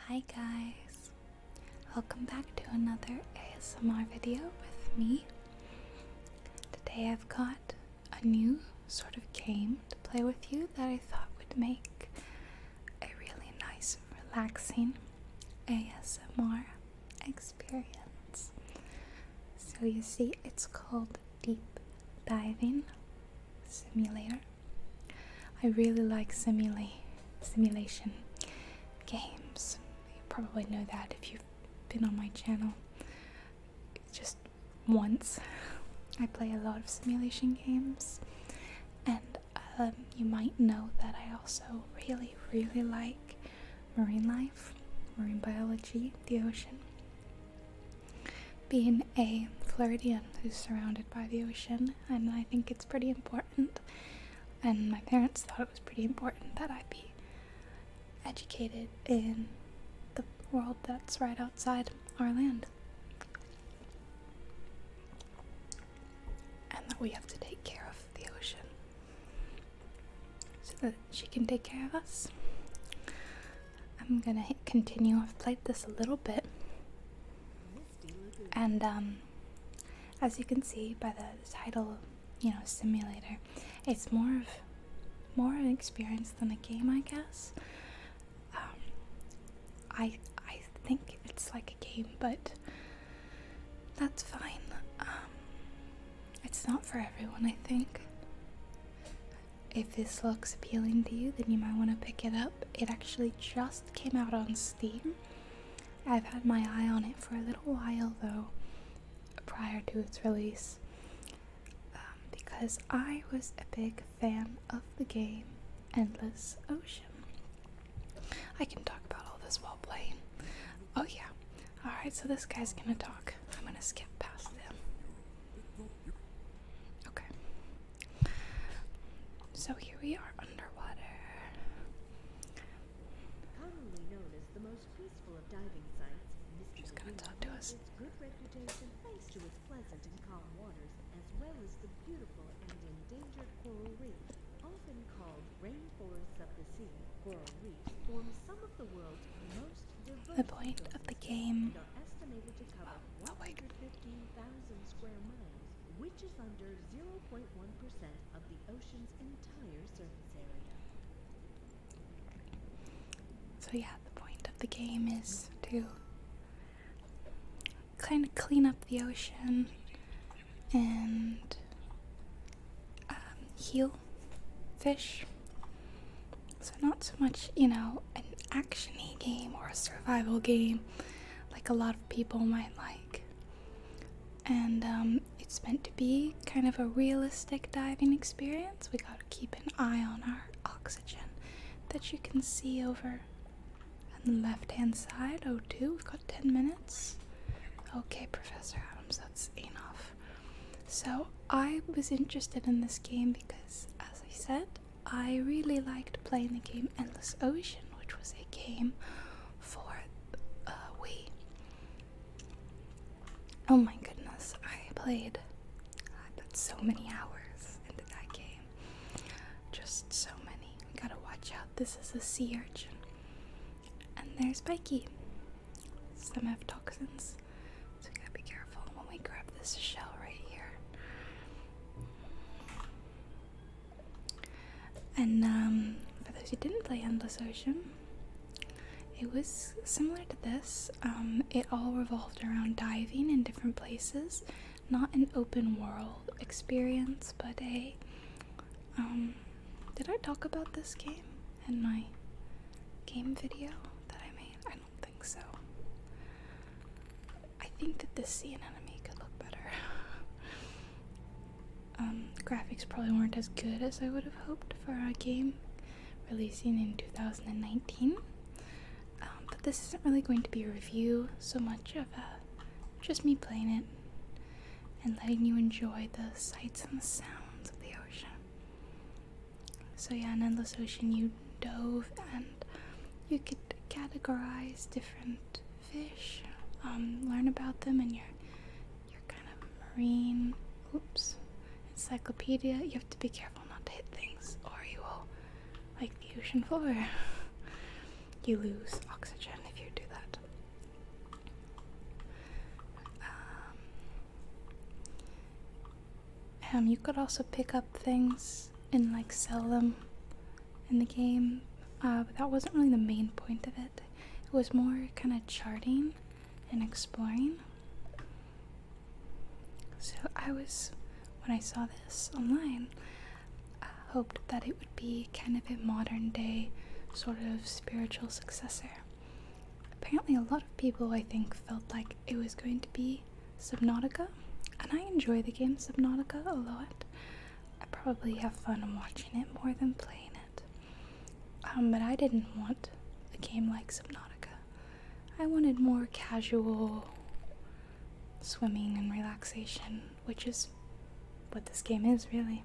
Hi guys, welcome back to another ASMR video with me. Today I've got a new sort of game to play with you that I thought would make a really nice, relaxing ASMR experience. So you see, it's called Deep Diving Simulator. I really like simulation games. You probably know that if you've been on my channel. Just once. I play a lot of simulation games, and you might know that I also really like marine life, marine biology, the ocean. Being a Floridian who's surrounded by the ocean, and I think it's pretty important, and my parents thought it was pretty important that I be educated in the world that's right outside our land, and that we have to take care of the ocean so that she can take care of us. I'm gonna hit continue. I've played this a little bit, and as you can see by the title, simulator, it's more of an experience than a game, I guess. I think it's like a game, but that's fine. It's not for everyone, I think. If this looks appealing to you, then you might want to pick it up. It actually just came out on Steam. I've had my eye on it for a little while, though, prior to its release, because I was a big fan of the game Endless Ocean. I can talk about all this while playing. Oh yeah. Alright, so this guy's gonna talk. I'm gonna skip past him. Okay. So here we are underwater. Commonly known as the most peaceful of diving sites, She's gonna talk to us. its good reputation thanks to its pleasant and calm waters, as well as the beautiful and endangered coral reefs. Often called rainforests of the sea, coral reefs form some of the world's most diverse The point of the game. and are estimated to cover 115,000 square miles, which is under 0.1% of the ocean's entire surface area. So yeah, the point of the game is to kind of clean up the ocean and heal fish. So not so much, an action-y game or a survival game like a lot of people might like. And it's meant to be kind of a realistic diving experience. We gotta keep an eye on our oxygen that you can see over on the left-hand side. O2, we've got 10 minutes. Okay, Professor Adams, that's enough. So I was interested in this game because, as I said, I really liked playing the game Endless Ocean, which was a game for Wii. Oh my goodness, I bet so many hours into that game. Just so many. We gotta watch out. This is a sea urchin. And there's Mikey. Some have toxins, so we gotta be careful when we grab this shell right here. And for those who didn't play Endless Ocean, it was similar to this. It all revolved around diving in different places. Not an open world experience, but a did I talk about this game in my game video that I made? I don't think so. I think that this sea anemone could look better. The graphics probably weren't as good as I would have hoped for a game releasing in 2019. But this isn't really going to be a review so much of just me playing it and letting you enjoy the sights and the sounds of the ocean. So yeah, in Endless Ocean you dove and you could categorize different fish, learn about them in your kind of marine encyclopedia. You have to be careful not to hit things or you will, like the ocean floor, you lose oxygen if you do You could also pick up things and like sell them in the game, but that wasn't really the main point of it. It was more kind of charting and exploring. So when I saw this online, I hoped that it would be kind of a modern day sort of spiritual successor. Apparently a lot of people, I think, felt like it was going to be Subnautica, and I enjoy the game Subnautica a lot. I probably have fun watching it more than playing it. But I didn't want a game like Subnautica. I wanted more casual swimming and relaxation, which is what this game is, really.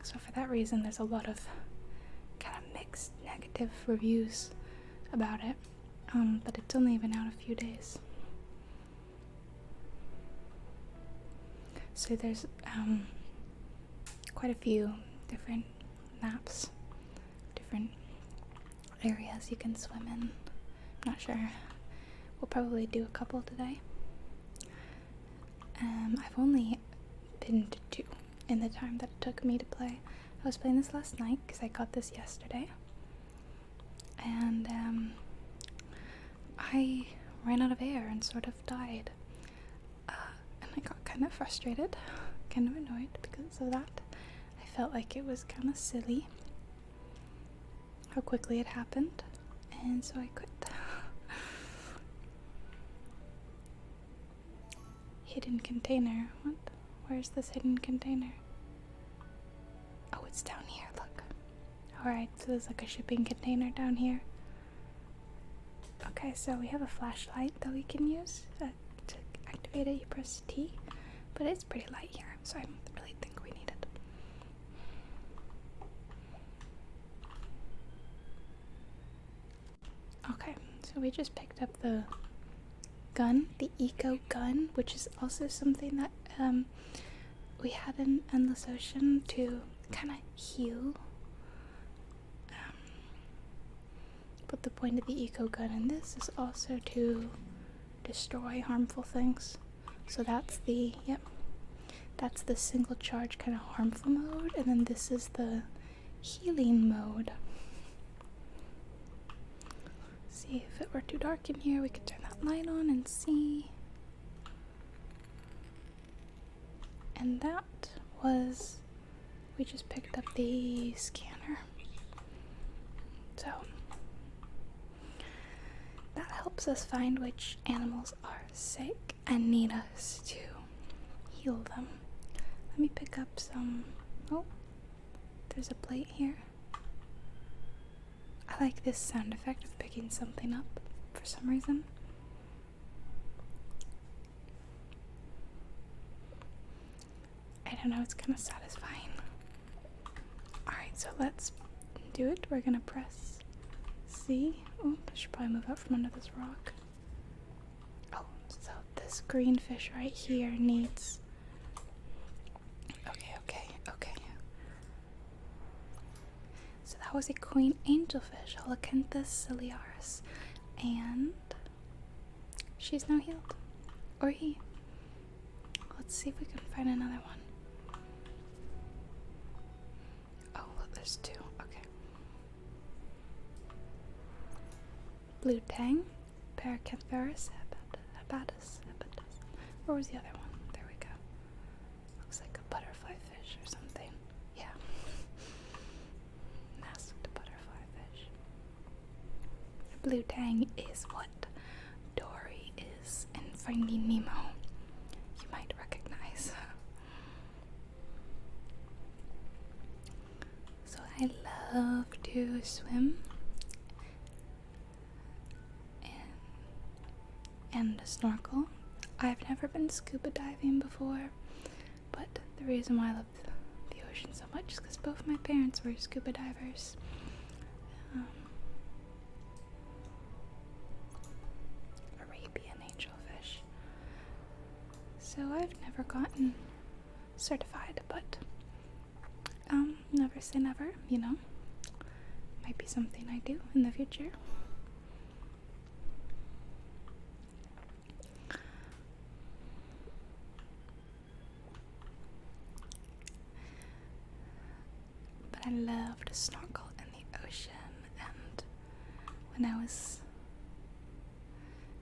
So for that reason, there's a lot of kind of mixed negative reviews about it. But it's only been out a few days. So there's quite a few different maps, different areas you can swim in. I'm not sure. We'll probably do a couple today. I've only been to 2 in the time that it took me to play. I was playing this last night because I got this yesterday. And I ran out of air and sort of died. And I got kind of frustrated, kind of annoyed because of that. I felt like it was kind of silly how quickly it happened, and so I quit. Hidden container. What? Where's this hidden container? Oh, it's down here, look. Alright, so there's like a shipping container down here. Okay, so we have a flashlight that we can use. To activate it, you press T. But it's pretty light here, so I don't really think we need it. Okay, so we just picked up the gun, the eco gun, which is also something that we had in Endless Ocean to kind of heal. But the point of the eco gun in this is also to destroy harmful things. So that's the single charge kind of harmful mode, and then this is the healing mode. See, if it were too dark in here, we could turn that light on and see. And that was, we just picked up the scanner. So that helps us find which animals are sick and need us to heal them. Let me pick up some. Oh, there's a plate here. I like this sound effect of picking something up for some reason. I don't know, it's kind of satisfying. Alright, so let's do it. We're gonna press C. Oh, I should probably move out from under this rock. Oh, so this green fish right here needs... Okay. So that was a queen angelfish, Holocanthus ciliaris. And she's now healed. Or he. Let's see if we can find another one. Oh, look, there's 2. Okay. Blue tang, Paracantharus hepatus. Where was the other one? There we go. Looks like a butterfly fish or something. Yeah. Masked butterfly fish. Blue tang is what Dory is in Finding Nemo. You might recognize. So I love to swim and snorkel. I've never been scuba diving before, but the reason why I love the ocean so much is because both my parents were scuba divers. Arabian angelfish. So I've never gotten certified, but never say never, you know. Might be something I do in the future. I love to snorkel in the ocean, and when I was,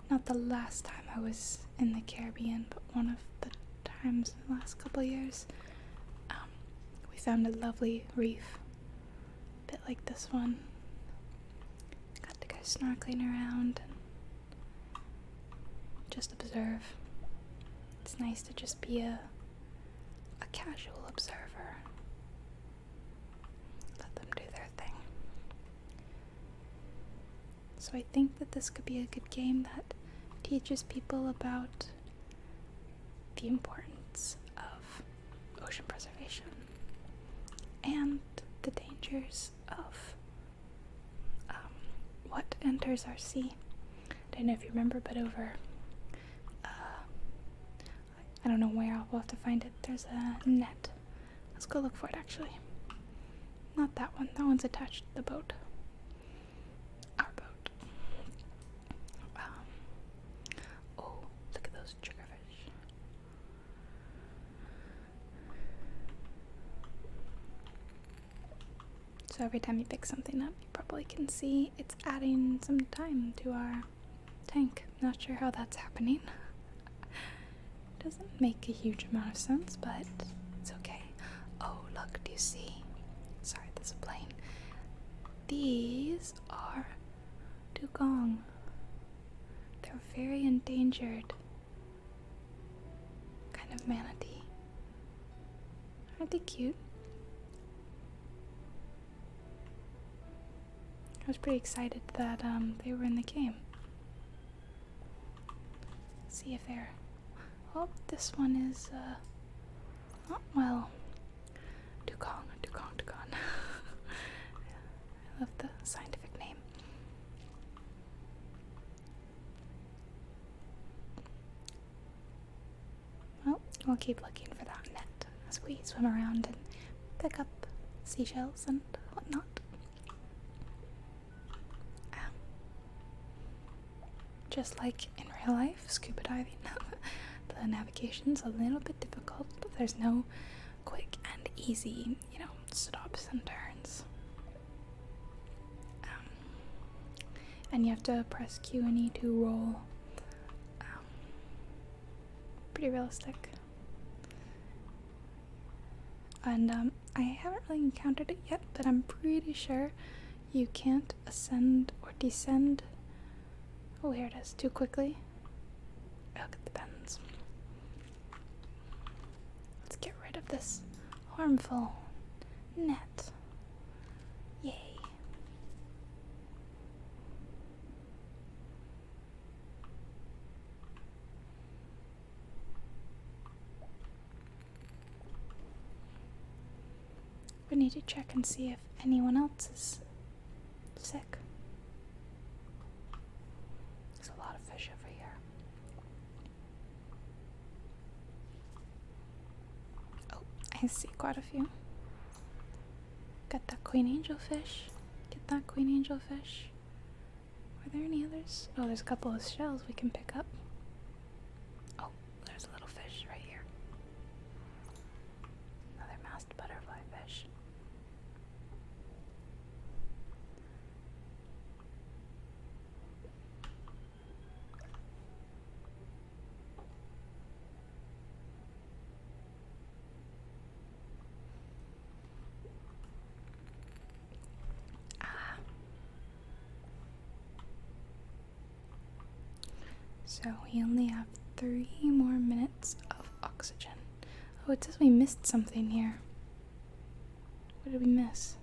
not the last time I was in the Caribbean, but one of the times in the last couple years, we found a lovely reef, a bit like this one. Got to go snorkeling around and just observe. It's nice to just be a casual observer. Let them do their thing. So I think that this could be a good game that teaches people about the importance of ocean preservation and the dangers of what enters our sea. I don't know if you remember, but over I don't know where, I'll have to find it. There's a net. Let's go look for it, actually. Not that one. That one's attached to the boat. Our boat. Oh, look at those triggerfish. So every time you pick something up, you probably can see it's adding some time to our tank. Not sure how that's happening. Doesn't make a huge amount of sense, but it's okay. Oh, look, do you see? Sorry, there's a plane. These are dugong. They're very endangered kind of manatee. Aren't they cute? I was pretty excited that they were in the game. Let's see if they're... Oh, this one is, oh, well, dugong. I love the scientific name. Well, we'll keep looking for that net as we swim around and pick up seashells and whatnot. Just like in real life, scuba diving. The navigation's a little bit difficult, but there's no quick and easy, stops and turns. And you have to press Q and E to roll. Pretty realistic. And I haven't really encountered it yet, but I'm pretty sure you can't ascend or descend. Oh, here it is, too quickly. Look at the bends. Let's get rid of this harmful net. Yay. We need to check and see if anyone else is sick. There's a lot of fish over here. Oh, I see quite a few. Got that queen angelfish. Get that queen angelfish. Are there any others? Oh, there's a couple of shells we can pick up. Oh, there's a little fish right here. Another masked butterfly fish. So we only have 3 more minutes of oxygen. Oh, it says we missed something here. What did we miss?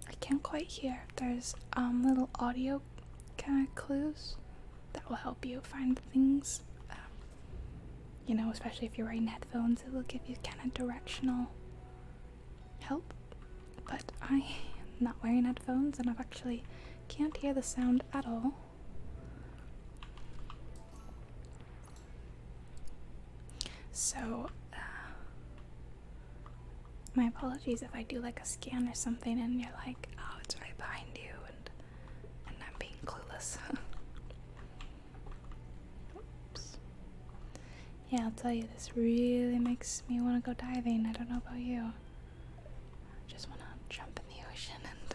I can't quite hear. There's little audio kind of clues that will help you find things. Especially if you're wearing headphones, it will give you kind of directional help. But I am not wearing headphones and I've actually can't hear the sound at all. So, my apologies if I do like a scan or something and you're like, oh, it's right behind you, and I'm being clueless. us. Oops. Yeah, I'll tell you, this really makes me want to go diving. I don't know about you. I just want to jump in the ocean and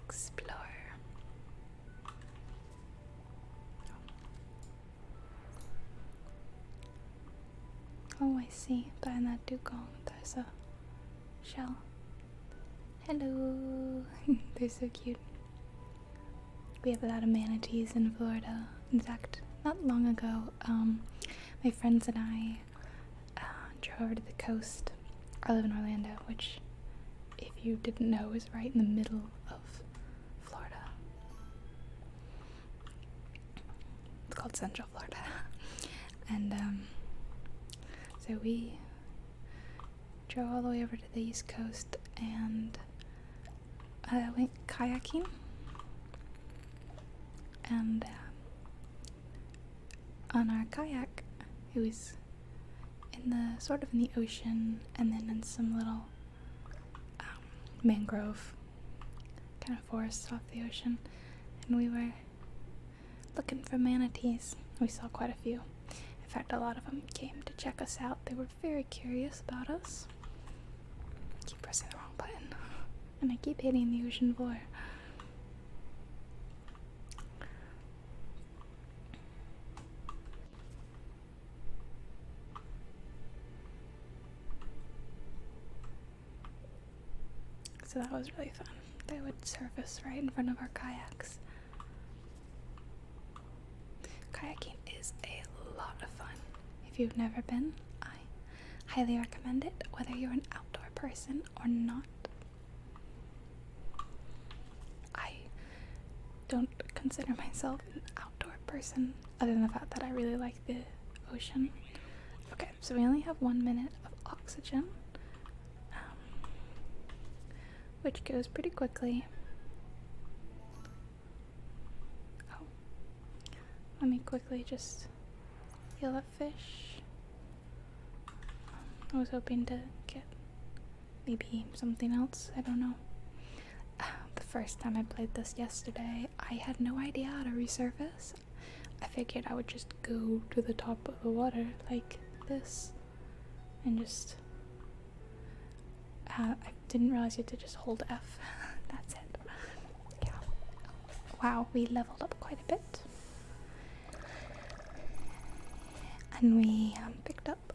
explore. Oh, I see. Behind that dugong, there's a shell. Hello. They're so cute. We have a lot of manatees in Florida. In fact, not long ago, my friends and I drove over to the coast. I live in Orlando, which, if you didn't know, is right in the middle of Florida. It's called Central Florida. And so we drove all the way over to the East Coast and went kayaking. And on our kayak, it was in the ocean, and then in some little mangrove kind of forests off the ocean, and we were looking for manatees. We saw quite a few. In fact, a lot of them came to check us out. They were very curious about us. I keep pressing the wrong button, and I keep hitting the ocean floor. So that was really fun. They would surface right in front of our kayaks. Kayaking is a lot of fun. If you've never been, I highly recommend it, whether you're an outdoor person or not. I don't consider myself an outdoor person, other than the fact that I really like the ocean. Okay, so we only have 1 minute of oxygen, which goes pretty quickly. Oh, let me quickly just heal that fish. I was hoping to get maybe something else, I don't know. The first time I played this yesterday, I had no idea how to resurface. I figured I would just go to the top of the water like this and just I didn't realize you had to just hold F. That's it. Yeah. Wow, we leveled up quite a bit. And we picked up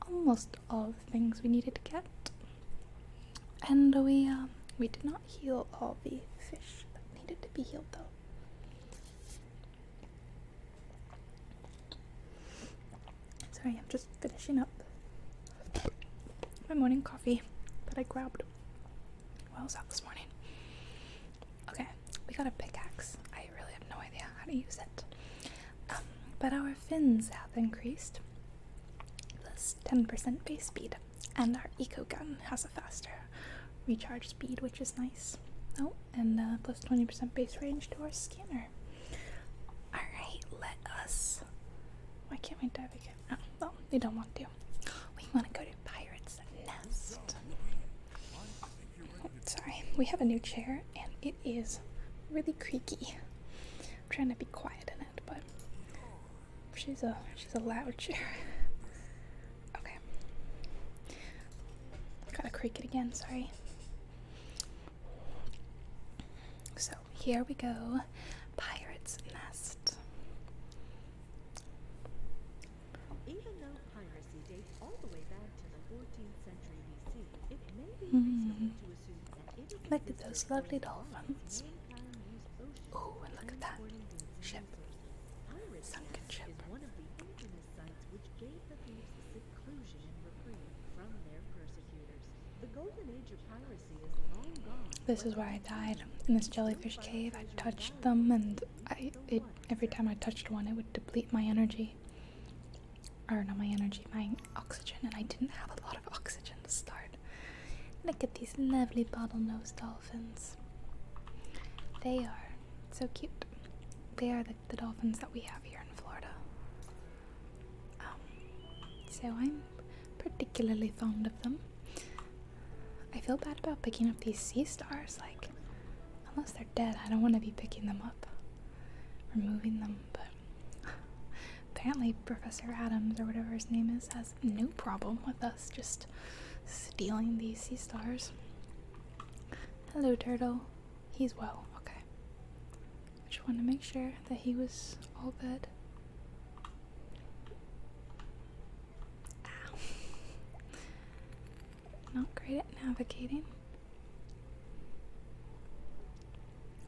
almost all the things we needed to get. And we did not heal all the fish that needed to be healed, though. Sorry, I'm just finishing up my morning coffee that I grabbed while I was out this morning. Okay, we got a pickaxe. I really have no idea how to use it. But our fins have increased. Plus 10% base speed. And our eco gun has a faster recharge speed, which is nice. Oh, and plus 20% base range to our scanner. Alright, let us... Why can't we dive again? Oh, well, we don't want to. We want to go to Pirate's Nest. Oh, sorry. We have a new chair, and it is really creaky. I'm trying to be quiet in it, but she's a loud chair. Okay. Gotta creak it again, sorry. So, here we go. Pirate's Nest. Even though piracy dates all the way back to the 14th century BC, it may be reasonable to assume that it is Look at those lovely dolphins. Oh, and look at that ship. Sunken ship. Is one of the infamous sites which gave the thieves seclusion and reprieve from their persecutors. The golden age of piracy is long gone. This is where I died, in this jellyfish cave. I touched them, and every time I touched one, it would deplete my energy. Or not my energy, my oxygen, and I didn't have a lot of oxygen to start. Look at these lovely bottlenose dolphins. They are so cute. They are the dolphins that we have here in Florida. So I'm particularly fond of them. I feel bad about picking up these sea stars, like, unless they're dead, I don't want to be picking them up. removing them, but apparently Professor Adams, or whatever his name is, has no problem with us just stealing these sea stars. Hello, turtle. He's well, okay. I just wanted to make sure that he was all good. Ow. Not great at navigating.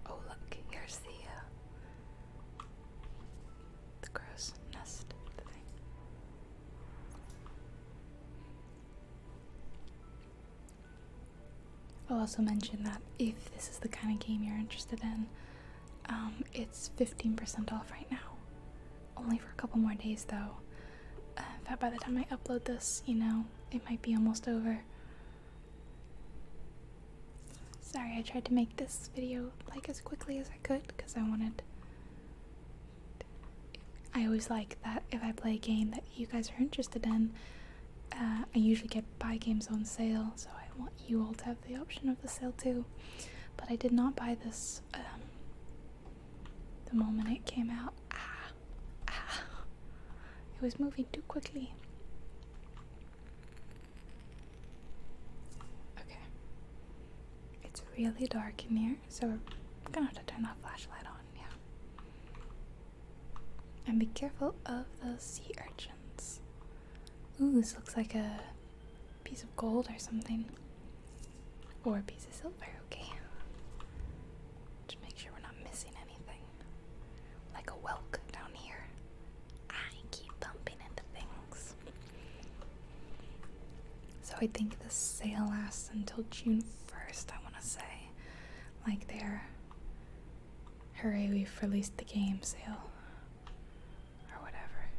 Oh, look, here's the gross nest thing. I'll also mention that if this is the kind of game you're interested in, it's 15% off right now. Only for a couple more days though. In fact, by the time I upload this, you know, it might be almost over. Sorry, I tried to make this video like as quickly as I could because I always like that if I play a game that you guys are interested in, I usually get buy games on sale, so I want you all to have the option of the sale too. But I did not buy this the moment it came out. It was moving too quickly. Okay. It's really dark in here, so we're gonna have to turn that flashlight on, yeah. And be careful of the sea urchins. Ooh, this looks like a piece of gold or something. Or a piece of silver, okay. Just make sure we're not missing anything. Like a whelk down here. I keep bumping into things. So I think the sale lasts until June 1st, I want to say. Like their hooray, we've released the game sale. Or whatever.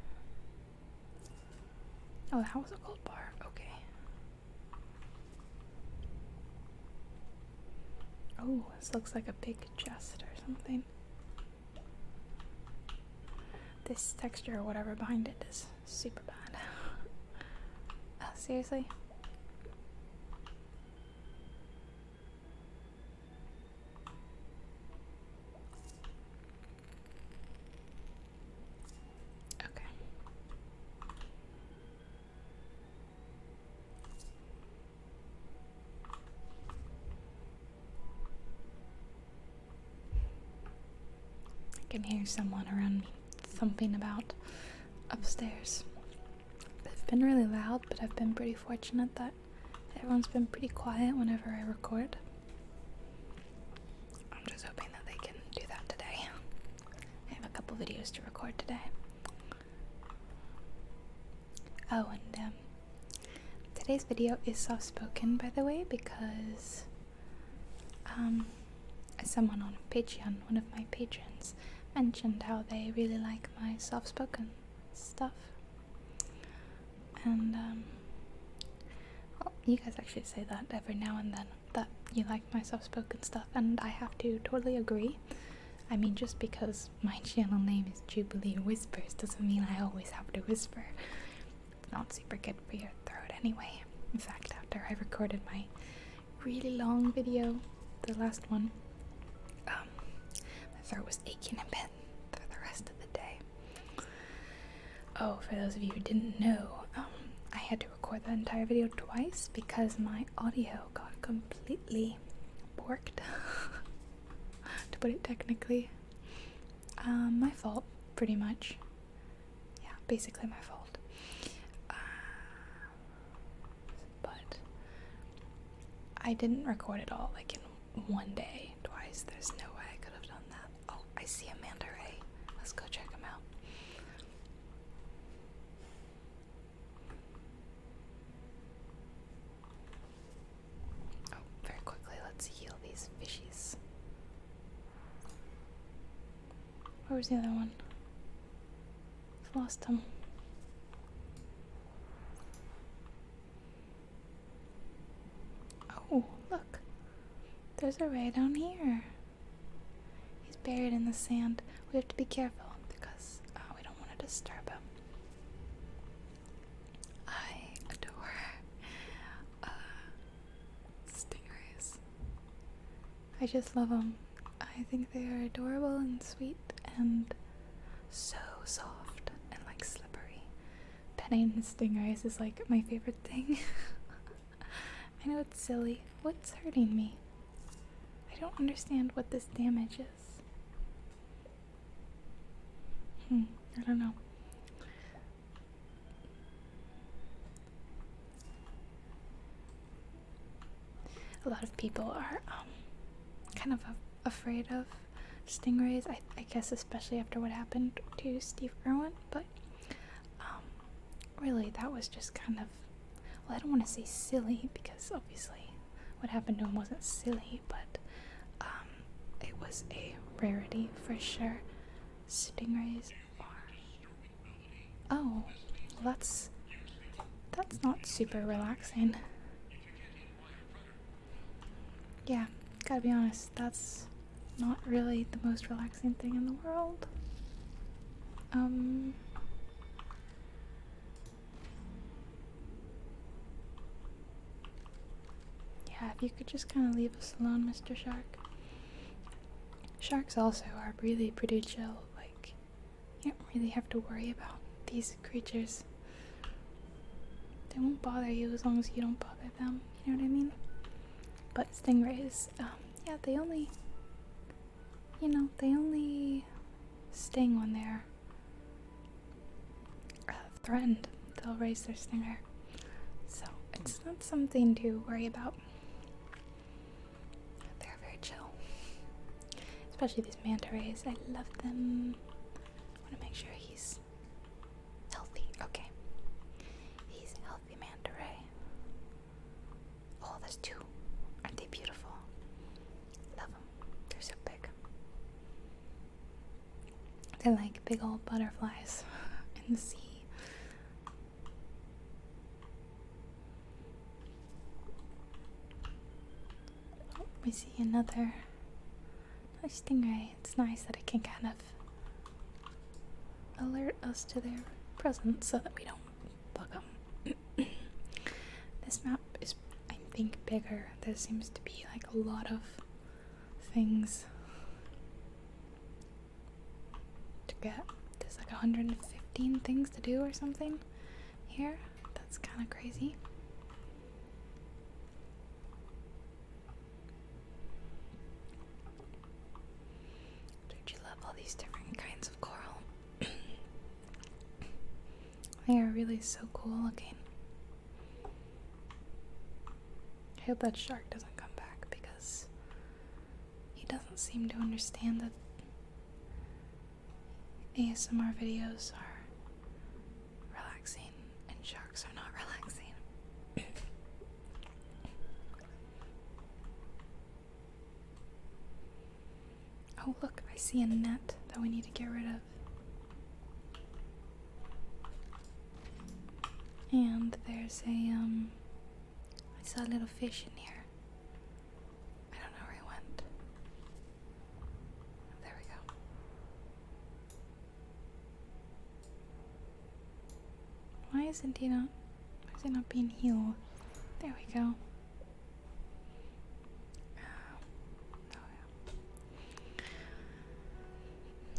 Oh, that was a gold bar. Okay. Oh, this looks like a big chest or something. This texture or whatever behind it is super bad. Seriously? Okay. I can hear someone around me thumping about upstairs. They've been really loud, but I've been pretty fortunate that everyone's been pretty quiet whenever I record. I'm just hoping that they can do that today. I have a couple videos to record today. Oh, and today's video is soft-spoken, by the way, because someone on Patreon, one of my patrons, mentioned how they really like my soft-spoken stuff. And well, you guys actually say that every now and then, that you like my soft-spoken stuff, and I have to totally agree. I mean, just because my channel name is JubileeWhispers doesn't mean I always have to whisper. It's not super good for your throat anyway. In fact, after I recorded my really long video, the last one, my throat was aching in bed for the rest of the day. Oh, for those of you who didn't know, I had to record the entire video twice because my audio got completely borked, to put it technically. My fault, pretty much. Yeah, basically my fault. But I didn't record it all like in one day twice. There's no way I could have done that. Oh, I see a manta ray. Let's go check him out. Oh, very quickly, let's heal these fishies. Where was the other one? I've lost him. Oh, look. There's a ray down here. He's buried in the sand. We have to be careful because we don't want to disturb him. I adore stingrays. I just love them. I think they are adorable and sweet, and so soft and like slippery. Petting the stingrays is like my favorite thing. I know it's silly. What's hurting me? I don't understand what this damage is. I don't know. A lot of people are kind of afraid of stingrays. I guess especially after what happened to Steve Irwin, but really that was just kind of, well, I don't want to say silly because obviously what happened to him wasn't silly, but it was a rarity for sure. Stingrays are, oh, well, that's not super relaxing. Yeah, gotta be honest, that's not really the most relaxing thing in the world. Yeah, if you could just kind of leave us alone, Mr. Shark. Sharks also are really pretty chill. Like, you don't really have to worry about these creatures. They won't bother you as long as you don't bother them, you know what I mean? But stingrays, yeah, they only sting when they're threatened. They'll raise their stinger. So, it's not something to worry about. They're very chill. Especially these manta rays. I love them. I want to make sure he's healthy. Okay. He's a healthy manta ray. Oh, there's two. Aren't they beautiful? Love them. They're so big. They're like big old butterflies in the sea. Oh, we see another stingray. It's nice that it can kind of alert us to their presence so that we don't bug them. This map is, I think, bigger. There seems to be like a lot of things to get. There's like 115 things to do or something here. That's kind of crazy. Don't you love all these different kinds of coral? They are really so cool looking. I hope that shark doesn't come back because he doesn't seem to understand that ASMR videos are relaxing and sharks are not relaxing. Oh look, I see a net that we need to get rid of. And there's a, I saw a little fish in here. I don't know where he went. There we go. Why is he not being healed? There we go.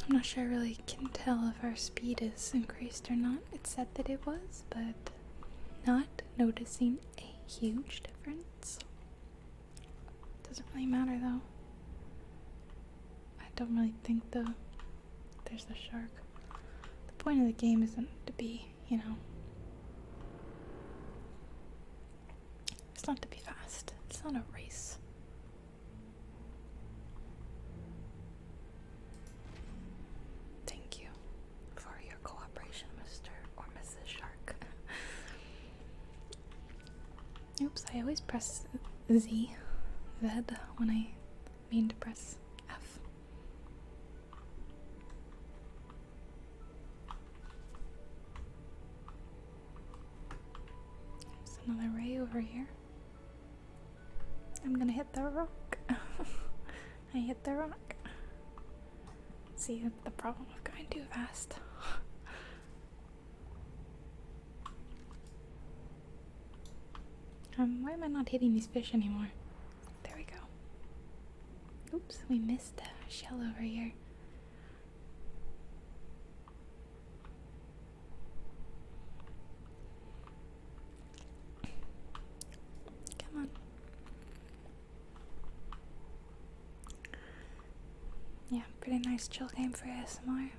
I'm not sure I really can tell if our speed is increased or not. It said that it was, but not noticing a huge difference. Doesn't really matter though. I don't really think there's the shark. The point of the game isn't to be, you know, it's not to be fast. It's not a race. Thank you for your cooperation, Mr. or Mrs. Shark. Oops, I always press Z when I mean to press F. There's another ray over here. I'm gonna hit the rock. I hit the rock. See the problem of going too fast. Why am I not hitting these fish anymore? There we go. Oops, we missed a shell over here. Pretty nice chill game for ASMR.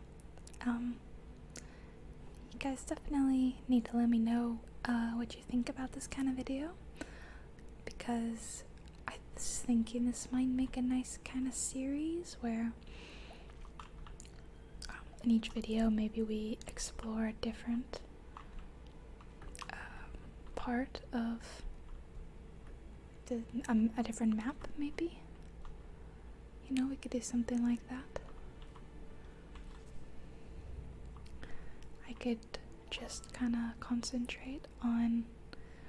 You guys definitely need to let me know what you think about this kind of video, because I was thinking this might make a nice kind of series where in each video maybe we explore a different part of a different map, maybe. You know, we could do something like that. I could just kind of concentrate on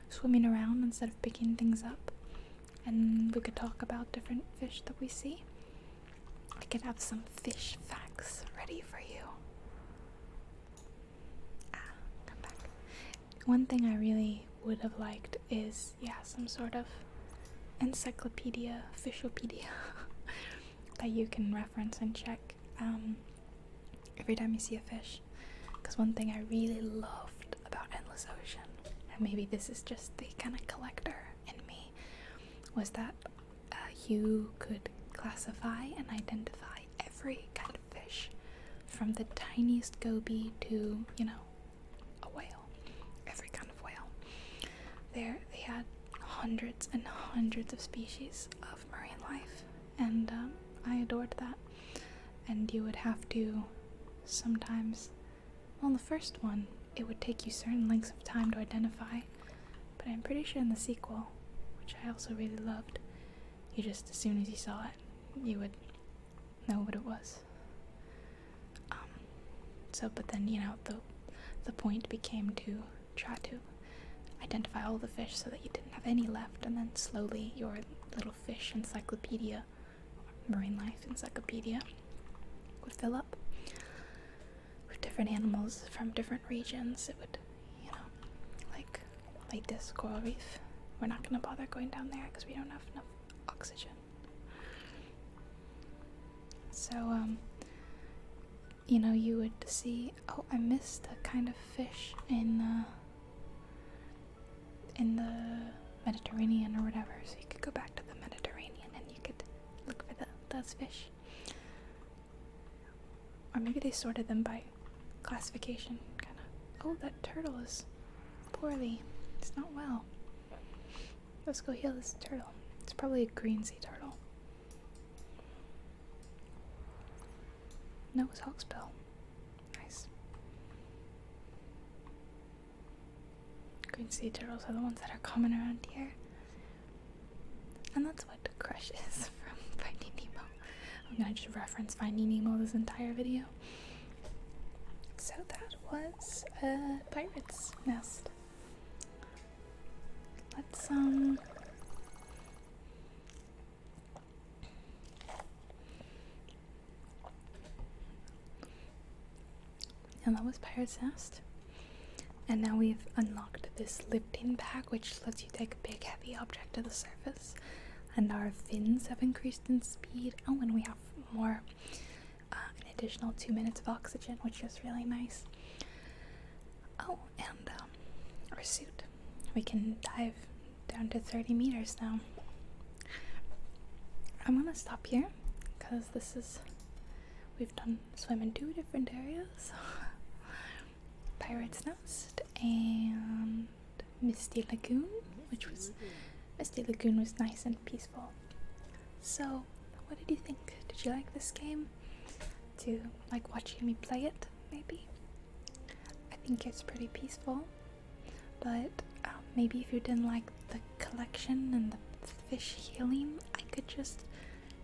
swimming around instead of picking things up, and we could talk about different fish that we see. I could have some fish facts ready for you. Come back. One thing I really would have liked is, some sort of encyclopedia, fishopedia that you can reference and check every time you see a fish. Because one thing I really loved about Endless Ocean, and maybe this is just the kind of collector in me, was that you could classify and identify every kind of fish, from the tiniest goby to, a whale. Every kind of whale. They had hundreds and hundreds of species of marine life, and I adored that. And you would have to sometimes, well, in the first one it would take you certain lengths of time to identify, but I'm pretty sure in the sequel, which I also really loved, you just, as soon as you saw it, you would know what it was. But then, the point became to try to identify all the fish so that you didn't have any left, and then slowly your little fish encyclopedia, marine life encyclopedia, would fill up with different animals from different regions. It would, like this coral reef. We're not going to bother going down there because we don't have enough oxygen. So, you would see, oh, I missed a kind of fish in the Mediterranean or whatever, so you could go back to the Mediterranean and you could look for those fish. Or maybe they sorted them by classification, kind of. Oh, that turtle is poorly. It's not well. Let's go heal this turtle. It's probably a green sea turtle. No, it's hawksbill. Nice. Green sea turtles are the ones that are common around here. And that's what Crush is from Finding Nemo. I'm gonna just reference Finding Nemo this entire video. So that was a pirate's nest. Let's and that was Pirate's Nest. And now we've unlocked this lifting bag, which lets you take a big heavy object to the surface. And our fins have increased in speed. Oh, and we have more, an additional 2 minutes of oxygen, which is really nice. Oh, and our suit. We can dive down to 30 meters now. I'm gonna stop here, because we've done swim in 2 different areas. Pirate's Nest and Misty Lagoon, Misty Lagoon was nice and peaceful. So, what did you think? Did you like this game? Do you like watching me play it, maybe? I think it's pretty peaceful, but maybe if you didn't like the collection and the fish healing, I could just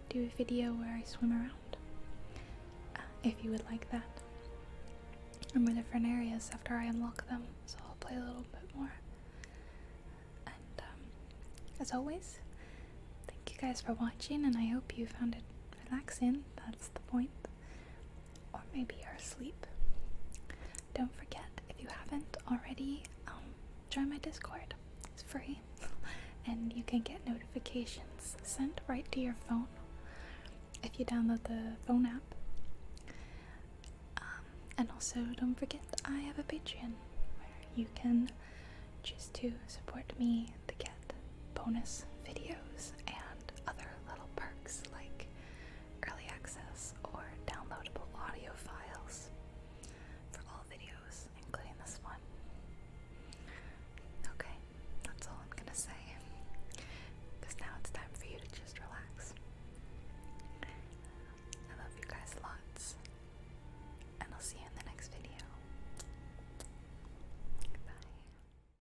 do a video where I swim around, if you would like that. And more different areas after I unlock them, so I'll play a little bit more. And as always, thank you guys for watching, and I hope you found it relaxing. That's the point. Or maybe you're asleep. Don't forget, if you haven't already, join my Discord. It's free, and you can get notifications sent right to your phone if you download the phone app. And also, don't forget, I have a Patreon where you can choose to support me to get bonus videos